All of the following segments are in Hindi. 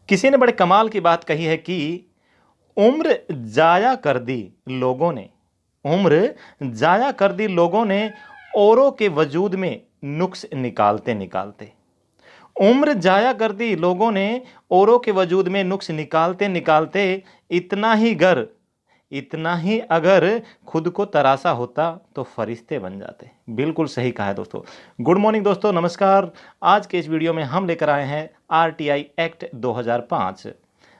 किसी ने बड़े कमाल की बात कही है कि उम्र जाया कर दी लोगों ने उम्र जाया कर दी लोगों ने औरों के वजूद में नुक्स निकालते निकालते। उम्र जाया कर दी लोगों ने औरों के वजूद में नुक्स निकालते निकालते। इतना ही गर इतना ही अगर खुद को तरासा होता तो फरिश्ते बन जाते। बिल्कुल सही कहा है दोस्तों। गुड मॉर्निंग दोस्तों, नमस्कार। आज के इस वीडियो में हम लेकर आए हैं आरटीआई एक्ट 2005।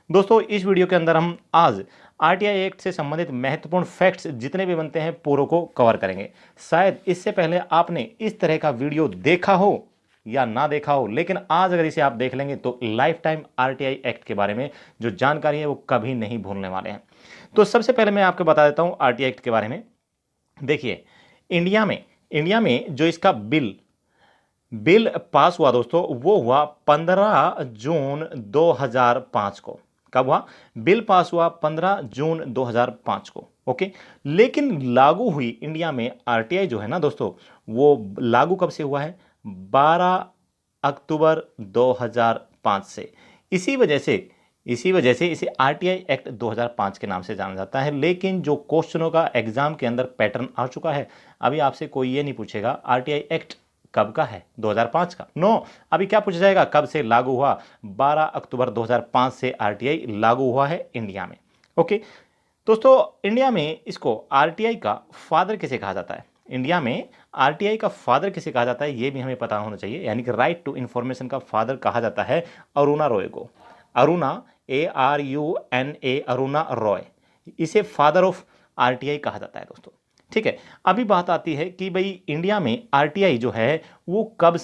दोस्तों इस वीडियो के अंदर हम आज आरटीआई एक्ट से संबंधित महत्वपूर्ण फैक्ट्स जितने भी बनते हैं पूरों को कवर करेंगे। शायद इससे पहले आपने इस तरह का वीडियो देखा हो या ना देखा हो, लेकिन आज अगर इसे आप देख लेंगे तो लाइफ टाइम आरटीआई एक्ट के बारे में जो जानकारी है वो कभी नहीं भूलने वाले हैं। तो सबसे पहले मैं आपको बता देता हूं आरटीआई एक्ट के बारे में। देखिए, इंडिया में जो इसका बिल पास हुआ दोस्तों, वो हुआ 15 जून 2005 को। कब हुआ? बिल पास हुआ 15 जून 2005 को। ओके, लेकिन लागू हुई इंडिया में आरटीआई जो है ना दोस्तों, वो लागू कब से हुआ है? 12 अक्टूबर 2005 से। इसी वजह से इसे आरटीआई एक्ट 2005 के नाम से जाना जाता है। लेकिन जो क्वेश्चनों का एग्जाम के अंदर पैटर्न आ चुका है, अभी आपसे कोई ये नहीं पूछेगा आरटीआई एक्ट कब का है, 2005 का। नो, अभी क्या पूछा जाएगा? कब से लागू हुआ? 12 अक्टूबर 2005 से आरटीआई लागू हुआ है इंडिया में। ओके दोस्तों, इंडिया में इसको आरटीआई का फादर किसे कहा जाता है? इंडिया में आरटीआई का फादर किसे कहा जाता है ये भी हमें पता होना चाहिए। यानी कि राइट टू इंफॉर्मेशन का फादर कहा जाता है अरुणा रॉय को। अरुणा, ARUNA, अरुणा रॉय, इसे फादर ऑफ आरटीआई कहा जाता है दोस्तों। ठीक है, अभी बात आती है कि भाई इंडिया में आरटीआई जो है वो कब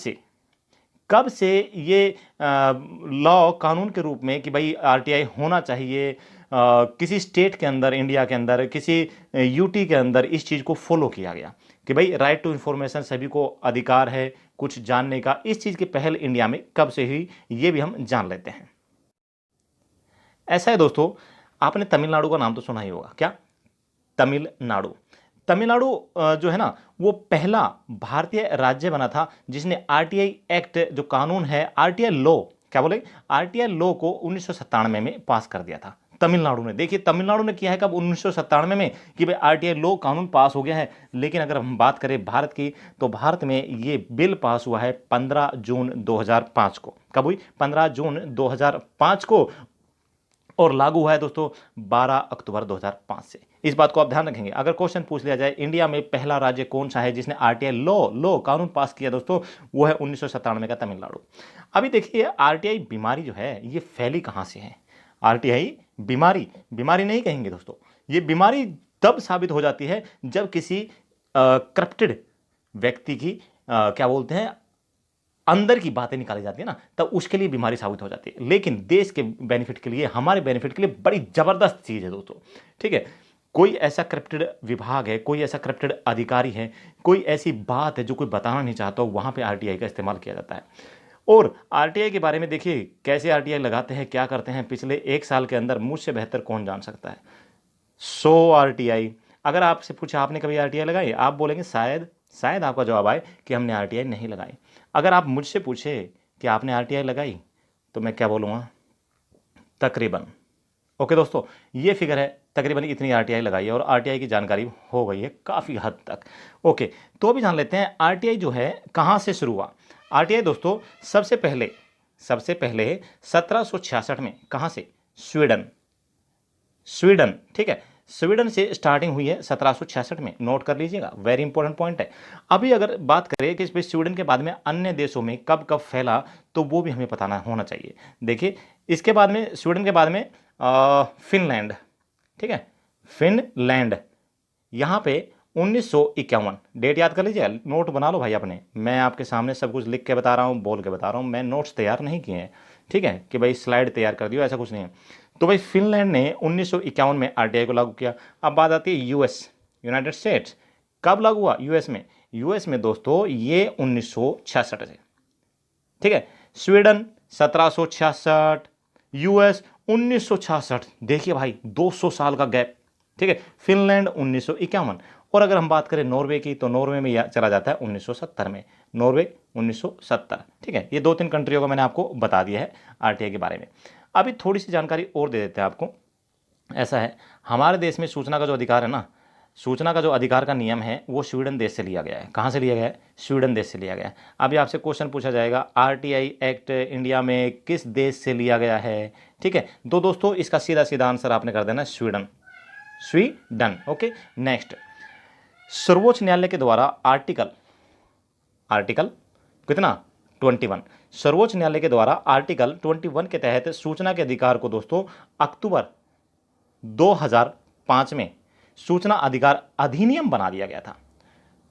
से ये लॉ कानून के रूप में कि भाई आरटीआई होना चाहिए, किसी स्टेट के अंदर, इंडिया के अंदर, किसी यूटी के अंदर इस चीज़ को फॉलो किया गया कि भाई राइट टू इंफॉर्मेशन, सभी को अधिकार है कुछ जानने का। इस चीज़ की पहल इंडिया में कब से हुई ये भी हम जान लेते हैं। ऐसा है दोस्तों, आपने तमिलनाडु का नाम तो सुना ही होगा। क्या? तमिलनाडु। तमिलनाडु जो है ना, वो पहला भारतीय राज्य बना था जिसने आरटीआई एक्ट जो कानून है, आरटीआई लॉ, क्या बोले, आरटीआई लॉ को 1997 में पास कर दिया था तमिलनाडु ने। देखिए, तमिलनाडु ने किया है कब? 1997 में, कि भाई आरटीआई लॉ कानून पास हो गया है। लेकिन अगर हम बात करें भारत की, तो भारत में ये बिल पास हुआ है 15 जून 2005 को। कब हुई? 15 जून 2005 को। और लागू हुआ है दोस्तों 12 अक्टूबर 2005 से। इस बात को आप ध्यान रखेंगे। अगर क्वेश्चन पूछ लिया जाए इंडिया में पहला राज्य कौन सा है जिसने आरटीआई लॉ कानून पास किया दोस्तों, वो है 1997 का तमिलनाडु। अभी देखिए, आरटीआई बीमारी जो है ये फैली कहां से है? आरटीआई बीमारी नहीं कहेंगे दोस्तों, ये बीमारी तब साबित हो जाती है जब किसी करप्टेड व्यक्ति की क्या बोलते हैं, अंदर की बातें निकाली जाती है ना, तब उसके लिए बीमारी साबित हो जाती है। लेकिन देश के बेनिफिट के लिए, हमारे बेनिफिट के लिए बड़ी जबरदस्त चीज है दोस्तों। ठीक है, कोई ऐसा करप्टेड विभाग है, कोई ऐसा करप्टेड अधिकारी है, कोई ऐसी बात है जो कोई बताना नहीं चाहता, वहां पे आरटीआई का इस्तेमाल किया जाता है। और आरटीआई के बारे में देखिए, कैसे आरटीआई लगाते हैं, क्या करते हैं, पिछले 1 साल के अंदर मुझसे बेहतर कौन जान सकता है। 100 आरटीआई। अगर आपसे पूछा आपने कभी आरटीआई लगाई, आप बोलेंगे शायद आपका जवाब आए कि हमने आरटीआई नहीं लगाई। अगर आप मुझसे पूछे कि आपने आरटीआई लगाई, तो मैं क्या बोलूँगा? तकरीबन। ओके दोस्तों, ये फिगर है, तकरीबन इतनी आरटीआई लगाई है और आरटीआई की जानकारी हो गई है काफ़ी हद तक। ओके, तो अभी जान लेते हैं आरटीआई जो है कहाँ से शुरू हुआ। आरटीआई दोस्तों सबसे पहले 1766 में, कहाँ से? स्वीडन। ठीक है, स्वीडन से स्टार्टिंग हुई है 1766 में। नोट कर लीजिएगा, वेरी इंपॉर्टेंट पॉइंट है। अभी अगर बात करें कि इस स्वीडन के बाद में अन्य देशों में कब कब फैला, तो वो भी हमें पता होना चाहिए। देखिए, इसके बाद में, स्वीडन के बाद में फिनलैंड। ठीक है, फिनलैंड, यहाँ पे 1951। डेट याद कर लीजिए, नोट बना लो भाई अपने। मैं आपके सामने सब कुछ लिख के बता रहा हूँ, बोल के बता रहा हूँ, मैं नोट्स तैयार नहीं किए हैं। ठीक है, कि भाई स्लाइड तैयार कर दियो, ऐसा कुछ नहीं है। तो भाई फिनलैंड ने 1951 में आरटीआई को लागू किया। अब बात आती है यूएस, यूनाइटेड स्टेट्स। कब लागू हुआ यूएस में दोस्तों? ये 1966 से। ठीक है, स्वीडन 1766, यूएस 1966। देखिए भाई, 200 साल का गैप। ठीक है, फिनलैंड 1951। और अगर हम बात करें नॉर्वे की, तो नॉर्वे में यह चला जाता है 1970 में। नॉर्वे 1970। ठीक है, ये 2-3 कंट्रियों को मैंने आपको बता दिया है आरटीआई के बारे में। अभी थोड़ी सी जानकारी और दे देते हैं आपको। ऐसा है, हमारे देश में सूचना का जो अधिकार है ना, सूचना का जो अधिकार का नियम है वो स्वीडन देश से लिया गया है। कहाँ से लिया गया है? स्वीडन देश से लिया गया है। अभी आपसे क्वेश्चन पूछा जाएगा आरटीआई एक्ट इंडिया में किस देश से लिया गया है? ठीक है, तो दोस्तों इसका सीधा सीधा आंसर आपने कर देना स्वीडन, स्वीडन। ओके, नेक्स्ट, सर्वोच्च न्यायालय के द्वारा आर्टिकल कितना? 21। सर्वोच्च न्यायालय के द्वारा आर्टिकल 21 के तहत सूचना के अधिकार को दोस्तों अक्टूबर 2005 में सूचना अधिकार अधिनियम बना दिया गया था।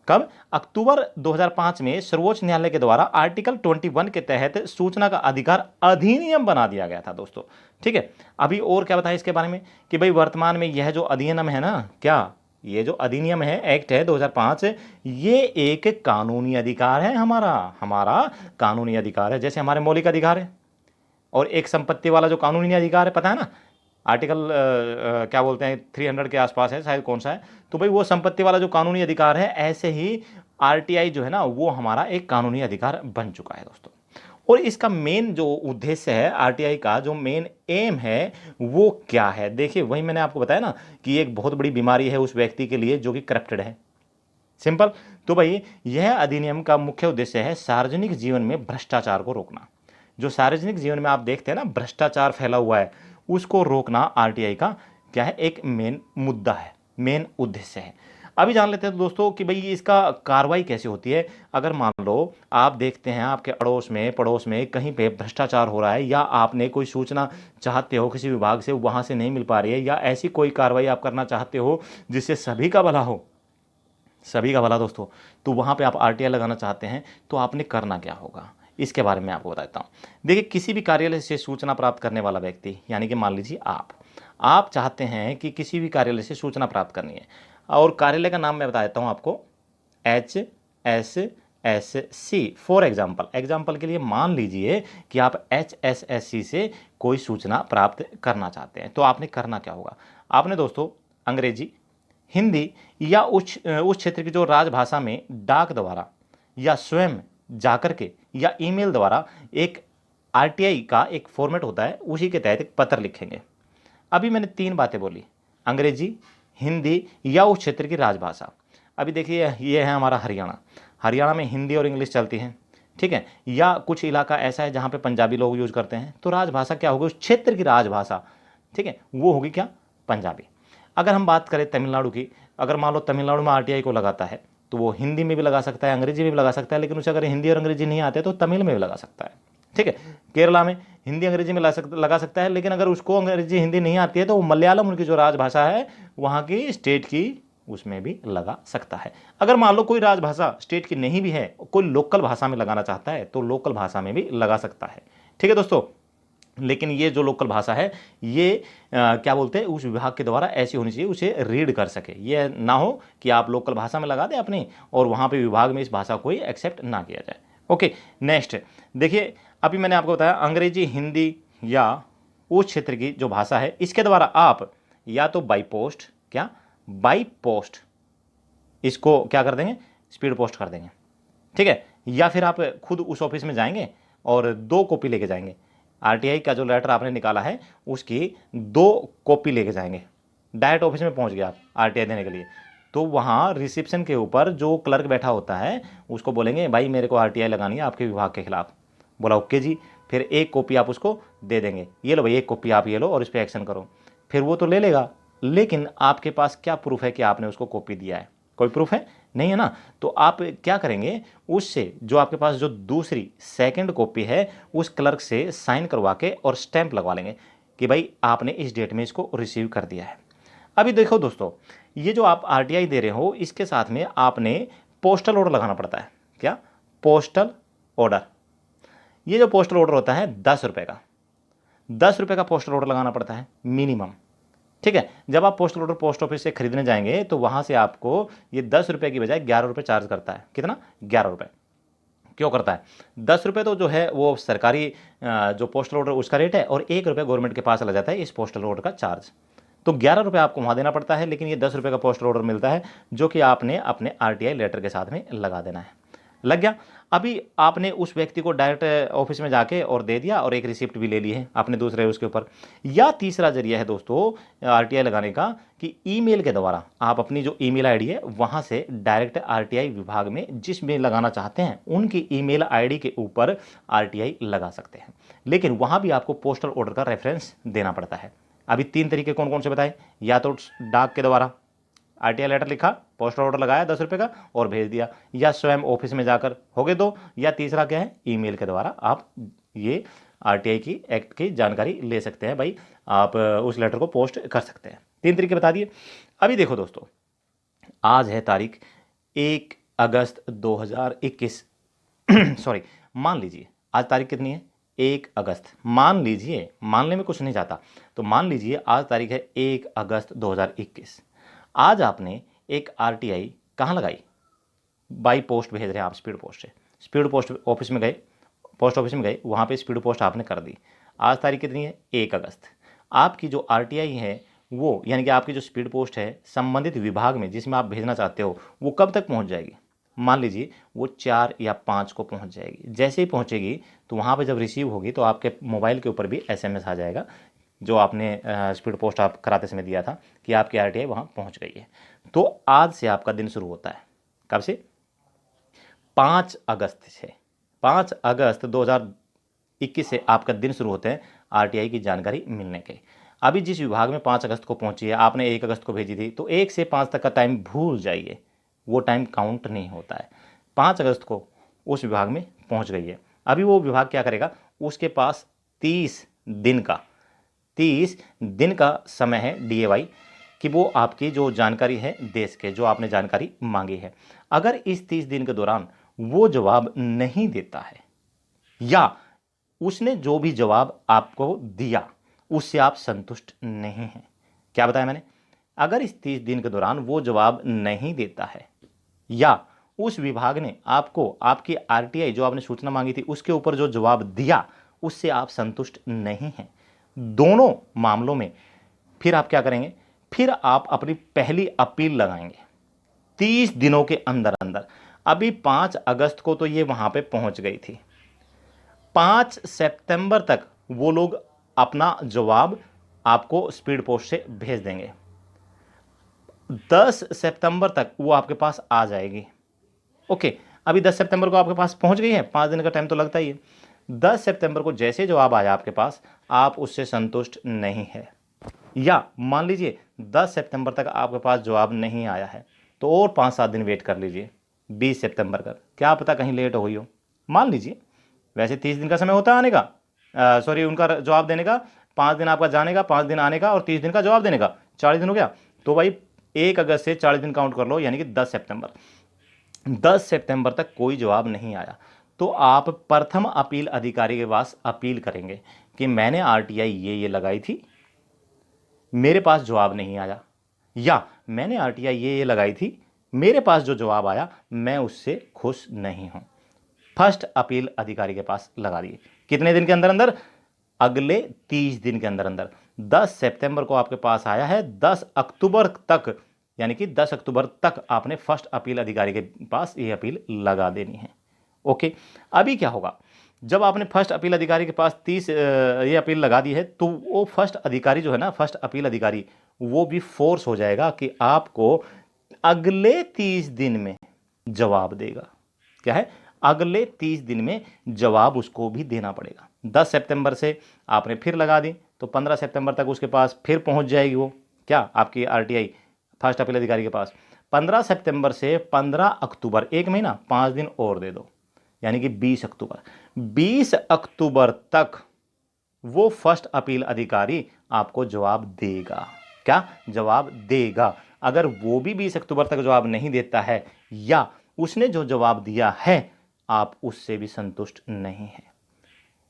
कब? अक्टूबर 2005 में सर्वोच्च न्यायालय के द्वारा आर्टिकल 21 के तहत सूचना का अधिकार अधिनियम बना दिया गया था दोस्तों। ठीक है, अभी और क्या बताएं इसके बारे में कि भाई वर्तमान में यह जो अधिनियम है ना, क्या ये जो अधिनियम है, एक्ट है 2005, ये एक कानूनी अधिकार है, हमारा कानूनी अधिकार है। जैसे हमारे मौलिक अधिकार है और एक संपत्ति वाला जो कानूनी अधिकार है, पता है ना, आर्टिकल क्या बोलते हैं 300 के आसपास है शायद, कौन सा है, तो भाई वो संपत्ति वाला जो कानूनी अधिकार है, ऐसे ही आरटीआई जो है ना वो हमारा एक कानूनी अधिकार बन चुका है दोस्तों। और इसका मेन जो उद्देश्य है आरटीआई का, जो मेन एम है वो क्या है? देखिए, वही मैंने आपको बताया ना कि एक बहुत बड़ी बीमारी है उस व्यक्ति के लिए जो कि करप्टेड है। सिंपल। तो भाई यह अधिनियम का मुख्य उद्देश्य है सार्वजनिक जीवन में भ्रष्टाचार को रोकना। जो सार्वजनिक जीवन में आप देखते हैं ना भ्रष्टाचार फैला हुआ है, उसको रोकना आरटीआई का क्या है, एक मेन मुद्दा है, मेन उद्देश्य है। अभी जान लेते हैं दोस्तों कि भाई इसका कार्रवाई कैसे होती है। अगर मान लो आप देखते हैं आपके अड़ोस में पड़ोस में कहीं पे भ्रष्टाचार हो रहा है, या आपने कोई सूचना चाहते हो किसी विभाग से, वहाँ से नहीं मिल पा रही है, या ऐसी कोई कार्रवाई आप करना चाहते हो जिससे सभी का भला हो, सभी का भला दोस्तों, तो वहाँ पे आप आरटीआई लगाना चाहते हैं, तो आपने करना क्या होगा इसके बारे में आपको बताता हूँ। देखिए, किसी भी कार्यालय से सूचना प्राप्त करने वाला व्यक्ति, यानी कि मान लीजिए आप चाहते हैं कि किसी भी कार्यालय से सूचना प्राप्त करनी है, और कार्यालय का नाम मैं बता देता हूँ आपको, HSSC फॉर एग्जाम्पल के लिए मान लीजिए कि आप HSSC से कोई सूचना प्राप्त करना चाहते हैं, तो आपने करना क्या होगा? आपने दोस्तों अंग्रेजी, हिंदी या उस क्षेत्र की जो राजभाषा में डाक द्वारा या स्वयं जाकर के या ईमेल द्वारा एक आरटीआई का एक फॉर्मेट होता है, उसी के तहत एक पत्र लिखेंगे। अभी मैंने 3 बातें बोली, अंग्रेजी, हिंदी या उस क्षेत्र की राजभाषा। अभी देखिए ये है हमारा हरियाणा में हिंदी और इंग्लिश चलती है, ठीक है, या कुछ इलाका ऐसा है जहाँ पे पंजाबी लोग यूज करते हैं, तो राजभाषा क्या होगी? उस क्षेत्र की राजभाषा, ठीक है, वो होगी क्या? पंजाबी। अगर हम बात करें तमिलनाडु की, अगर मान लो तमिलनाडु में आरटीआई को लगाता है, तो वो हिंदी में भी लगा सकता है, अंग्रेजी में भी लगा सकता है, लेकिन उसे अगर हिंदी और अंग्रेजी नहीं आते तो तमिल में भी लगा सकता है। ठीक है, केरला में हिंदी अंग्रेजी में लगा सकता है, लेकिन अगर उसको अंग्रेजी हिंदी नहीं आती है तो वो मलयालम उनकी जो राजभाषा है वहाँ की स्टेट की, उसमें भी लगा सकता है। अगर मान लो कोई राजभाषा स्टेट की नहीं भी है, कोई लोकल भाषा में लगाना चाहता है तो लोकल भाषा में भी लगा सकता है। ठीक है दोस्तों, लेकिन ये जो लोकल भाषा है ये क्या बोलते हैं, उस विभाग के द्वारा ऐसी होनी चाहिए उसे रीड कर सके। ये ना हो कि आप लोकल भाषा में लगा दें अपनी और वहाँ पे विभाग में इस भाषा को ही एक्सेप्ट ना किया जाए। ओके, नेक्स्ट देखिए, अभी मैंने आपको बताया अंग्रेजी, हिंदी या उस क्षेत्र की जो भाषा है, इसके द्वारा आप या तो बाई पोस्ट इसको क्या कर देंगे, स्पीड पोस्ट कर देंगे। ठीक है, या फिर आप खुद उस ऑफिस में जाएंगे और 2 कॉपी लेके जाएंगे, आरटीआई का जो लेटर आपने निकाला है उसकी 2 कॉपी लेके जाएंगे। डायरेक्ट ऑफिस में पहुंच गए आप आरटीआई देने के लिए, तो वहाँ रिसेप्शन के ऊपर जो क्लर्क बैठा होता है उसको बोलेंगे भाई मेरे को आरटीआई लगानी है आपके विभाग के खिलाफ। बोला ओके जी, फिर 1 कॉपी आप उसको दे देंगे, ये लो भाई 1 कॉपी आप ये लो और इस पर एक्शन करो। फिर वो तो ले लेगा, लेकिन आपके पास क्या प्रूफ है कि आपने उसको कॉपी दिया है? कोई प्रूफ है नहीं है ना। तो आप क्या करेंगे, उससे जो आपके पास जो दूसरी सेकंड कॉपी है उस क्लर्क से साइन करवा के और स्टैंप लगवा लेंगे कि भाई आपने इस डेट में इसको रिसीव कर दिया है। अभी देखो दोस्तों, ये जो आप आरटीआई दे रहे हो इसके साथ में आपने पोस्टल ऑर्डर लगाना पड़ता है। क्या? Postal order. ये जो पोस्टल ऑर्डर होता है 10 रुपये का, 10 रुपये का पोस्टल ऑर्डर लगाना पड़ता है मिनिमम। ठीक है, जब आप पोस्टल ऑर्डर पोस्ट ऑफिस से खरीदने जाएंगे तो वहाँ से आपको ये 10 रुपये की बजाय 11 रुपये चार्ज करता है। कितना? 11 रुपये। क्यों करता है? 10 रुपये तो जो है वो सरकारी जो पोस्टल ऑर्डर उसका रेट है, और 1 रुपये गवर्नमेंट के पास लग जाता है इस पोस्टल ऑर्डर का चार्ज। तो 11 रुपये आपको वहाँ देना पड़ता है, लेकिन ये 10 रुपये का पोस्टल ऑर्डर मिलता है जो कि आपने अपने आरटीआई लेटर के साथ में लगा देना है। लग गया। अभी आपने उस व्यक्ति को डायरेक्ट ऑफिस में जाके और दे दिया और एक रिसिप्ट भी ले ली है आपने दूसरे उसके ऊपर। या तीसरा जरिया है दोस्तों आरटीआई लगाने का कि ईमेल के द्वारा आप अपनी जो ईमेल आईडी है वहां से डायरेक्ट आरटीआई विभाग में जिसमें लगाना चाहते हैं उनकी ईमेल आईडी के ऊपर आरटीआई लगा सकते हैं। लेकिन वहां भी आपको पोस्टल ऑर्डर का रेफरेंस देना पड़ता है। अभी 3 तरीके कौन कौन से बताए, या तो डाक के द्वारा आरटीआई लेटर लिखा, पोस्टल ऑर्डर लगाया 10 रुपये का और भेज दिया, या स्वयं ऑफिस में जाकर हो गए 2, या तीसरा क्या है ईमेल के द्वारा आप ये आरटीआई की एक्ट की जानकारी ले सकते हैं। भाई आप उस लेटर को पोस्ट कर सकते हैं। 3 तरीके बता दिए। अभी देखो दोस्तों, आज है तारीख 1 अगस्त 2021 सॉरी, मान लीजिए आज तारीख कितनी है, 1 अगस्त। मान लीजिए, मानने में कुछ नहीं जाता, तो मान लीजिए आज तारीख है 1 अगस्त 2021। आज आपने एक आरटीआई कहाँ लगाई, बाई पोस्ट भेज रहे हैं आप, स्पीड पोस्ट से, स्पीड पोस्ट ऑफिस में गए, पोस्ट ऑफिस में गए, वहाँ पे स्पीड पोस्ट आपने कर दी। आज तारीख कितनी है, 1 अगस्त। आपकी जो आरटीआई है वो, यानी कि आपकी जो स्पीड पोस्ट है संबंधित विभाग में जिसमें आप भेजना चाहते हो, वो कब तक पहुँच जाएगी। मान लीजिए वो 4 या 5 को पहुँच जाएगी। जैसे ही पहुँचेगी तो वहाँ पर जब रिसीव होगी तो आपके मोबाइल के ऊपर भी SMS आ जाएगा जो आपने स्पीड पोस्ट आप कराते समय दिया था कि आपकी आरटीआई वहाँ पहुँच गई है। तो आज से आपका दिन शुरू होता है, कब से, 5 अगस्त से। 5 अगस्त 2021 से आपका दिन शुरू होते हैं आरटीआई की जानकारी मिलने के। अभी जिस विभाग में 5 अगस्त को पहुंची है, आपने 1 अगस्त को भेजी थी, तो 1 से 5 तक का टाइम भूल जाइए, वो टाइम काउंट नहीं होता है। 5 अगस्त को उस विभाग में पहुंच गई है। अभी वो विभाग क्या करेगा, उसके पास 30 दिन का समय है डीएवाई कि वो आपकी जो जानकारी है देश के, जो आपने जानकारी मांगी है, अगर इस 30 दिन के दौरान वो जवाब नहीं देता है या उसने जो भी जवाब आपको दिया उससे आप संतुष्ट नहीं हैं, क्या बताया मैंने, अगर इस 30 दिन के दौरान वो जवाब नहीं देता है या उस विभाग ने आपको आपकी आरटीआई जो आपने सूचना मांगी थी उसके ऊपर जो जवाब दिया उससे आप संतुष्ट नहीं हैं, दोनों मामलों में फिर आप क्या करेंगे, फिर आप अपनी पहली अपील लगाएंगे 30 दिनों के अंदर अंदर। अभी 5 अगस्त को तो ये वहां पे पहुंच गई थी, 5 सितंबर तक वो लोग अपना जवाब आपको स्पीड पोस्ट से भेज देंगे, 10 सितंबर तक वो आपके पास आ जाएगी। ओके, अभी 10 सितंबर को आपके पास पहुंच गई है, 5 दिन का टाइम तो लगता ही है। 10 सितंबर को जैसे जवाब आया आपके पास, आप उससे संतुष्ट नहीं है, या मान लीजिए 10 सितंबर तक आपके पास जवाब नहीं आया है, तो और 5-7 दिन वेट कर लीजिए 20 सितंबर का, क्या पता कहीं लेट हो गई हो। मान लीजिए वैसे 30 दिन का समय होता है आने का, सॉरी उनका जवाब देने का, 5 दिन आपका जाने का, 5 दिन आने का और 30 दिन का जवाब देने का, 40 दिन हो गया। तो भाई 1 अगस्त से 40 दिन काउंट कर लो, यानी कि 10 सितंबर तक कोई जवाब नहीं आया, तो आप प्रथम अपील अधिकारी के पास अपील करेंगे कि मैंने आरटीआई ये लगाई थी, मेरे पास जवाब नहीं आया, या मैंने आरटीआई ये लगाई थी, मेरे पास जो जवाब आया मैं उससे खुश नहीं हूं। फर्स्ट अपील अधिकारी के पास लगा दिए, कितने दिन के अंदर अंदर, अगले 30 दिन के अंदर अंदर। 10 सितंबर को आपके पास आया है, 10 अक्टूबर तक, यानी कि 10 अक्टूबर तक आपने फर्स्ट अपील अधिकारी के पास ये अपील लगा देनी है। ओके, अभी क्या होगा, जब आपने फर्स्ट अपील अधिकारी के पास 30 ये अपील लगा दी है, तो वो फर्स्ट अधिकारी जो है ना, फर्स्ट अपील अधिकारी, वो भी फोर्स हो जाएगा कि आपको अगले 30 दिन में जवाब देगा। क्या है, अगले 30 दिन में जवाब उसको भी देना पड़ेगा। 10 सितंबर से आपने फिर लगा दी तो 15 सितंबर तक उसके पास फिर पहुंच जाएगी वो, क्या, आपकी आरटीआई फर्स्ट अपील अधिकारी के पास। 15 सितंबर से 15 अक्टूबर, 1 महीना, 5 दिन और दे दो, यानी कि 20 अक्टूबर। 20 अक्टूबर तक वो फर्स्ट अपील अधिकारी आपको जवाब देगा, क्या, जवाब देगा। अगर वो भी 20 अक्टूबर तक जवाब नहीं देता है या उसने जो जवाब दिया है आप उससे भी संतुष्ट नहीं है,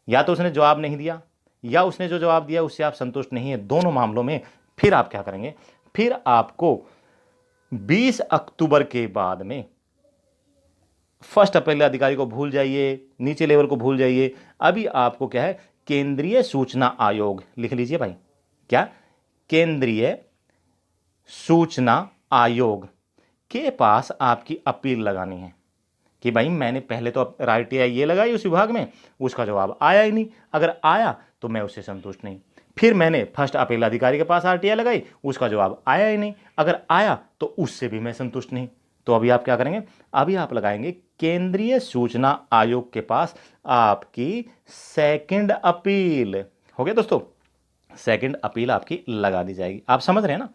या तो उसने जवाब नहीं दिया या उसने जो जवाब दिया उससे आप संतुष्ट नहीं है, दोनों मामलों में फिर आप क्या करेंगे, फिर आपको 20 अक्टूबर के बाद में फर्स्ट अपील अधिकारी को भूल जाइए, नीचे लेवल को भूल जाइए, अभी आपको क्या है, केंद्रीय सूचना आयोग, लिख लीजिए भाई, क्या, केंद्रीय सूचना आयोग के पास आपकी अपील लगानी है। कि भाई मैंने पहले तो RTI ये लगाई उस विभाग में, उसका जवाब आया ही नहीं, अगर आया तो मैं उससे संतुष्ट नहीं। फिर मैंने फर्स्ट अपील अधिकारी के पास RTI लगाई, उसका जवाब आया ही नहीं, अगर आया तो उससे भी मैं संतुष्ट नहीं। तो अभी आप क्या करेंगे, अभी आप लगाएंगे केंद्रीय सूचना आयोग के पास आपकी सेकंड अपील। हो गया दोस्तों, सेकंड अपील आपकी लगा दी जाएगी। आप समझ रहे हैं ना।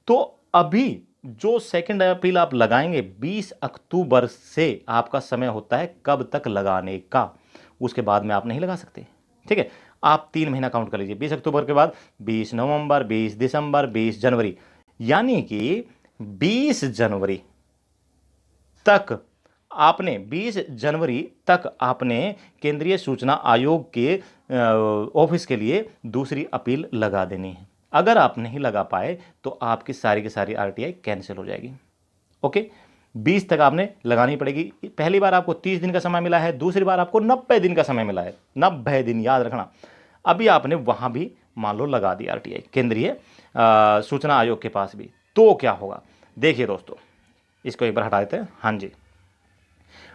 तो अभी जो सेकंड अपील आप लगाएंगे 20 अक्टूबर से आपका समय होता है कब तक लगाने का, उसके बाद में आप नहीं लगा सकते। ठीक है, आप 3 महीना काउंट कर लीजिए। 20 अक्टूबर के बाद 20 नवंबर, 20 दिसंबर, 20 जनवरी, यानी कि 20 जनवरी तक आपने 20 जनवरी तक आपने केंद्रीय सूचना आयोग के ऑफिस के लिए दूसरी अपील लगा देनी है। अगर आप नहीं लगा पाए तो आपकी सारी की सारी RTI कैंसिल हो जाएगी। ओके, 20 तक आपने लगानी पड़ेगी। पहली बार आपको 30 दिन का समय मिला है, दूसरी बार आपको 90 दिन का समय मिला है। 90 दिन याद रखना। अभी आपने वहां भी मान लो लगा दी RTI केंद्रीय सूचना आयोग के पास भी, तो क्या होगा देखिए दोस्तों, इसको एक बार हटा देते हैं। हाँ जी,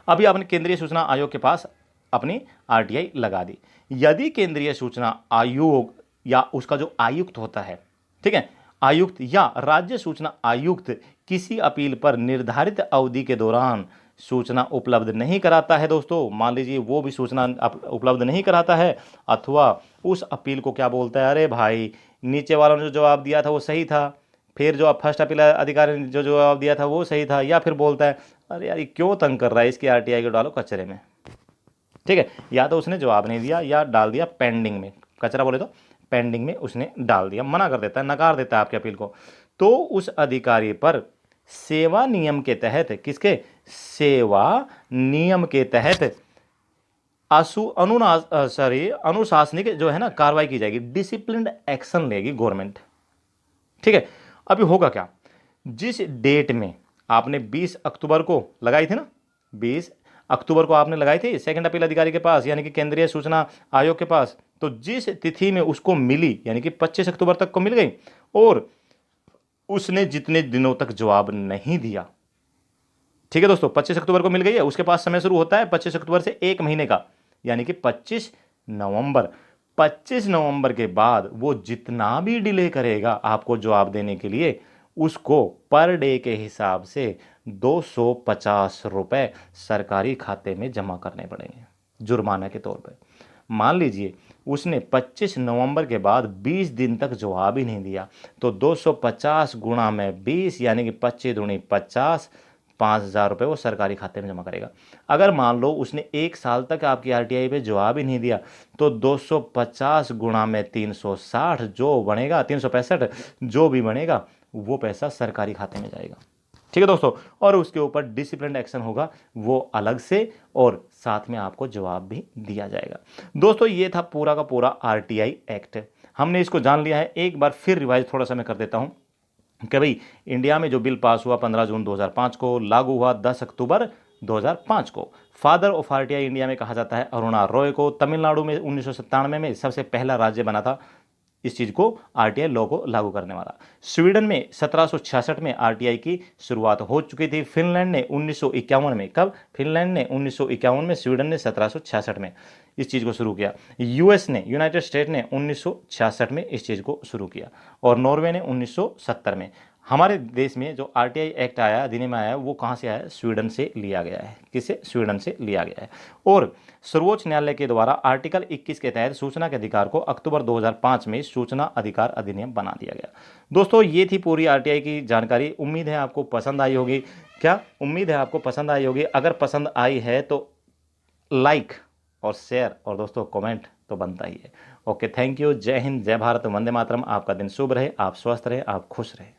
अभी आपने केंद्रीय सूचना आयोग के पास अपनी RTI लगा दी। यदि केंद्रीय सूचना आयोग या उसका जो आयुक्त होता है, ठीक है, आयुक्त या राज्य सूचना आयुक्त किसी अपील पर निर्धारित अवधि के दौरान सूचना उपलब्ध नहीं कराता है दोस्तों, मान लीजिए वो भी सूचना उपलब्ध नहीं कराता है, अथवा उस अपील को क्या बोलता है, अरे भाई नीचे वालों ने जो जवाब दिया था वो सही था, फिर जो फर्स्ट अपील अधिकारी ने जो जवाब दिया था वो सही था, या फिर बोलता है अरे यार ये क्यों तंग कर रहा है, इसकी RTI को डालो कचरे में। ठीक है, या तो उसने जवाब नहीं दिया या डाल दिया पेंडिंग में, कचरा बोले तो पेंडिंग में उसने डाल दिया, मना कर देता है, नकार देता है आपके अपील को। तो उस अधिकारी पर सेवा नियम के तहत, किसके, सेवा नियम के तहत अनुशासनिक जो है ना कार्रवाई की जाएगी, डिसिप्लिन एक्शन लेगी गवर्नमेंट। ठीक है, अभी होगा क्या, जिस डेट में आपने 20 अक्टूबर को लगाई थी ना, 20 अक्टूबर को आपने लगाई थी सेकंड अपील अधिकारी के पास यानी कि केंद्रीय सूचना आयोग के पास, तो जिस तिथि में उसको मिली यानी कि 25 अक्टूबर तक को मिल गई, और उसने जितने दिनों तक जवाब नहीं दिया, ठीक है दोस्तों, 25 अक्टूबर को मिल गई है, उसके पास समय शुरू होता है 25 अक्टूबर से 1 महीने का, यानी कि 25 नवंबर। 25 नवंबर के बाद वो जितना भी डिले करेगा आपको जवाब देने के लिए, उसको पर डे के हिसाब से 250 रुपए सरकारी खाते में जमा करने पड़ेंगे जुर्माना के तौर पर। मान लीजिए उसने 25 नवंबर के बाद 20 दिन तक जवाब ही नहीं दिया, तो 250 गुणा में 20 यानी कि 25 दूनी 50, 5,000 रुपये वो सरकारी खाते में जमा करेगा। अगर मान लो उसने 1 साल तक आपकी RTI पे जवाब ही नहीं दिया, तो 250 गुणा में 360 जो बनेगा, 365 जो भी बनेगा वो पैसा सरकारी खाते में जाएगा। ठीक है दोस्तों, और उसके ऊपर डिसिप्लिन एक्शन होगा वो अलग से, और साथ में आपको जवाब भी दिया जाएगा। दोस्तों ये था पूरा का पूरा RTI एक्ट, हमने इसको जान लिया है। एक बार फिर रिवाइज थोड़ा सा मैं कर देता हूँ कि भाई इंडिया में जो बिल पास हुआ 15 जून 2005 को, लागू हुआ 10 अक्टूबर 2005 को। फादर ऑफ RTI इंडिया में कहा जाता है अरुणा रॉय को। तमिलनाडु में 1997 में सबसे पहला राज्य बना था इस चीज़ को, RTI लॉ को लागू करने वाला। स्वीडन में 1766 में RTI की शुरुआत हो चुकी थी। फिनलैंड ने 1951 में, कब, फिनलैंड ने 1951 में, स्वीडन ने 1766 में इस चीज़ को शुरू किया। US ने, यूनाइटेड स्टेट ने 1966 में इस चीज़ को शुरू किया, और नॉर्वे ने 1970 में। हमारे देश में जो RTI एक्ट आया, अधिनियम आया, वो कहाँ से आया, स्वीडन से लिया गया है। किसे, स्वीडन से लिया गया है। और सर्वोच्च न्यायालय के द्वारा आर्टिकल 21 के तहत सूचना के अधिकार को अक्टूबर 2005 में सूचना अधिकार अधिनियम बना दिया गया। दोस्तों ये थी पूरी RTI की जानकारी। उम्मीद है आपको पसंद आई होगी। क्या उम्मीद है आपको पसंद आई होगी? अगर पसंद आई है तो लाइक और शेयर और दोस्तों कमेंट तो बनता ही है। Okay, thank you. जय हिंद, जय भारत, वंदे मातरम। आपका दिन शुभ रहे, आप स्वस्थ रहे, आप खुश रहे।